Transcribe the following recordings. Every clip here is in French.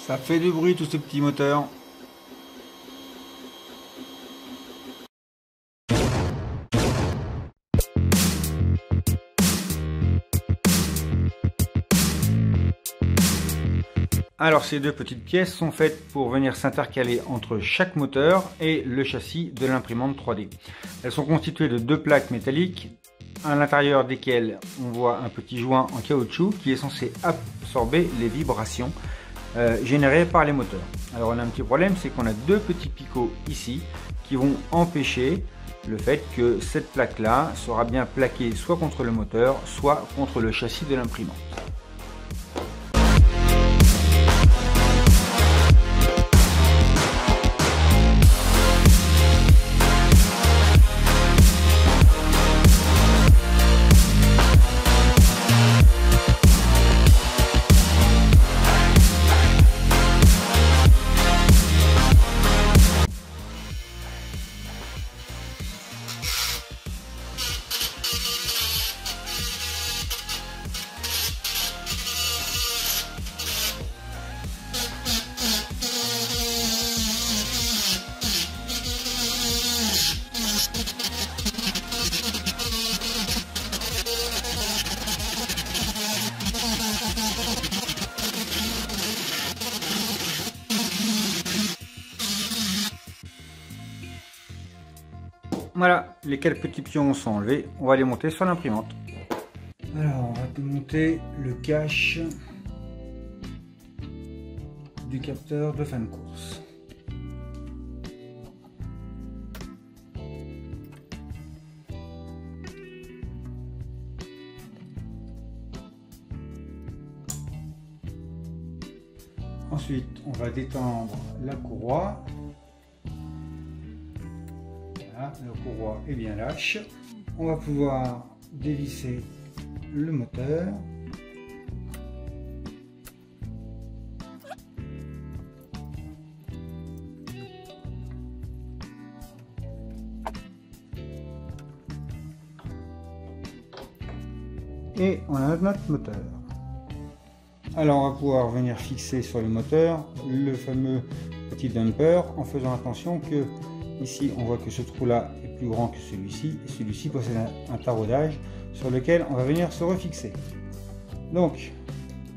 Ça fait du bruit tout ce petit moteur. Alors ces deux petites pièces sont faites pour venir s'intercaler entre chaque moteur et le châssis de l'imprimante 3D. Elles sont constituées de deux plaques métalliques, à l'intérieur desquelles on voit un petit joint en caoutchouc qui est censé absorber les vibrations générées par les moteurs. Alors on a un petit problème, c'est qu'on a deux petits picots ici qui vont empêcher le fait que cette plaque là sera bien plaquée soit contre le moteur, soit contre le châssis de l'imprimante. Voilà, les quelques petits pions sont enlevés, on va les monter sur l'imprimante. Alors on va monter le cache du capteur de fin de course. Ensuite on va détendre la courroie. La courroie est bien lâche. On va pouvoir dévisser le moteur. Et on a notre moteur. Alors on va pouvoir venir fixer sur le moteur le fameux petit dumper en faisant attention que ici, on voit que ce trou-là est plus grand que celui-ci, et celui-ci possède un taraudage sur lequel on va venir se refixer. Donc,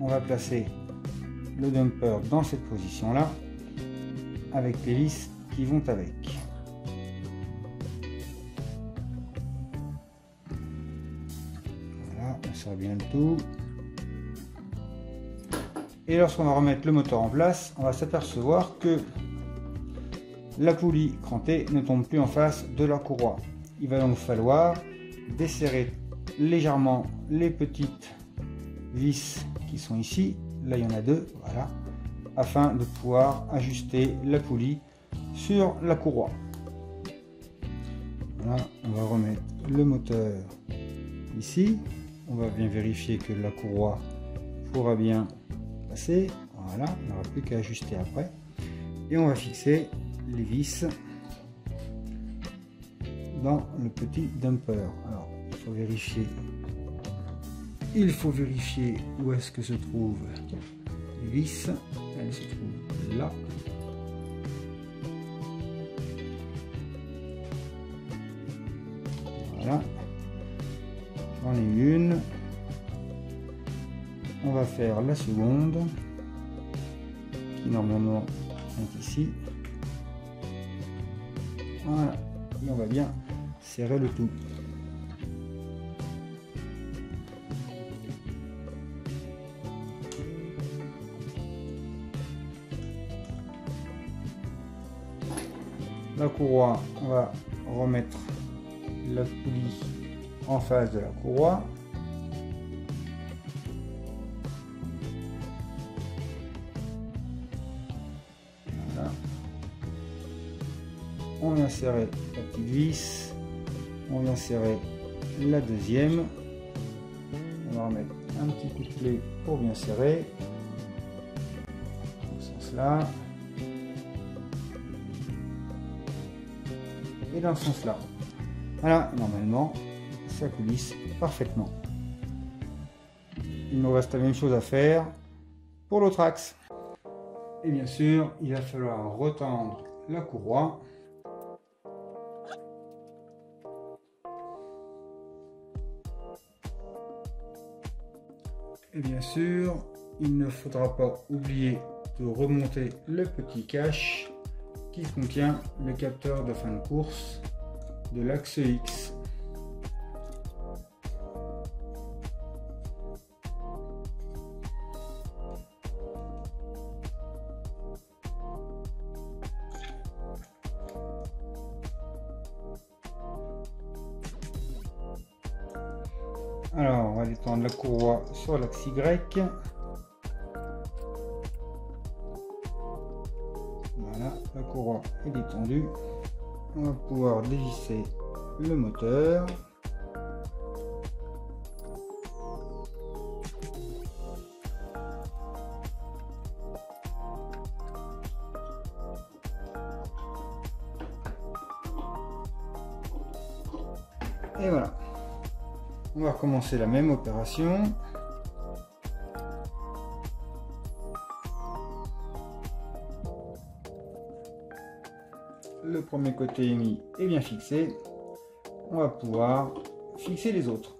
on va placer le dumper dans cette position-là, avec les vis qui vont avec. Voilà, on serre bien le tout. Et lorsqu'on va remettre le moteur en place, on va s'apercevoir que la poulie crantée ne tombe plus en face de la courroie. Il va donc falloir desserrer légèrement les petites vis qui sont ici. Là, il y en a deux, voilà, afin de pouvoir ajuster la poulie sur la courroie. Voilà, on va remettre le moteur ici. On va bien vérifier que la courroie pourra bien passer. Voilà, il n'y aura plus qu'à ajuster après. Et on va fixer les vis dans le petit dumper. Alors il faut vérifier où est-ce que se trouvent les vis. Elles se trouvent là. Voilà, j'en ai une. On va faire la seconde qui normalement est ici. Voilà, et on va bien serrer le tout. La courroie, on va remettre la poulie en face de la courroie. On vient serrer la petite vis, on vient serrer la deuxième, on va remettre un petit coup de clé pour bien serrer, dans ce sens là, et dans ce sens là. Voilà, normalement ça coulisse parfaitement. Il nous reste la même chose à faire pour l'autre axe. Et bien sûr, il va falloir retendre la courroie. Et bien sûr, il ne faudra pas oublier de remonter le petit cache qui contient le capteur de fin de course de l'axe X. Alors, on va détendre la courroie sur l'axe Y. Voilà, la courroie est détendue. On va pouvoir dévisser le moteur. Et voilà. On va recommencer la même opération. Le premier côté émis est bien fixé. On va pouvoir fixer les autres.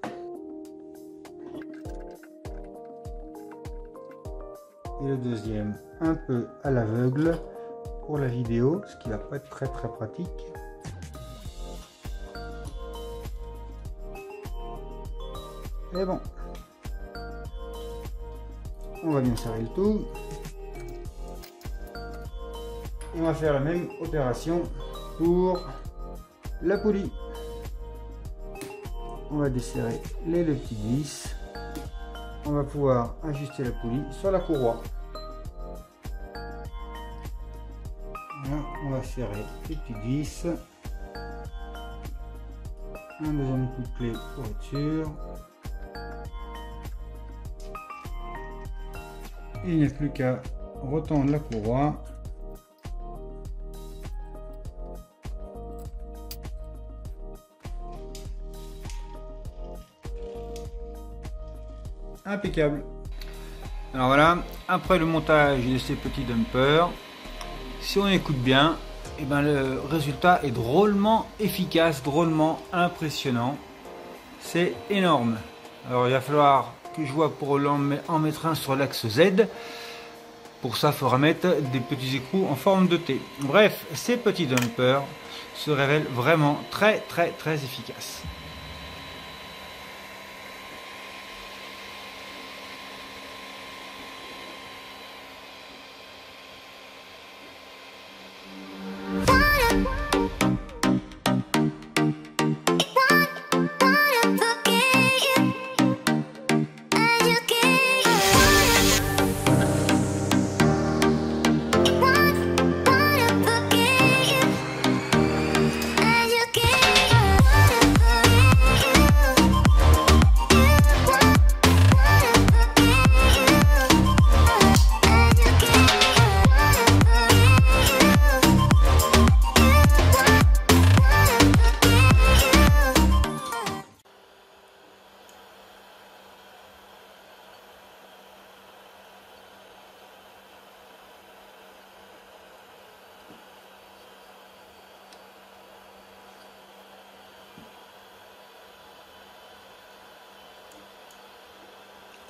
Et le deuxième un peu à l'aveugle pour la vidéo, ce qui va pas être très pratique. Et bon, on va bien serrer le tout. Et on va faire la même opération pour la poulie. On va desserrer les deux petites vis. On va pouvoir ajuster la poulie sur la courroie. Voilà, on va serrer les petites vis. Un deuxième coup de clé pour être sûr. Et il n'y a plus qu'à retendre la courroie. Impeccable. Alors voilà, après le montage de ces petits dumpers, si on écoute bien, et ben le résultat est drôlement efficace, drôlement impressionnant. C'est énorme. Alors il va falloir que je vois pour en mettre un sur l'axe Z. Pour ça, il faudra mettre des petits écrous en forme de T. Bref, ces petits dumpers se révèlent vraiment très efficaces.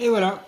Et voilà.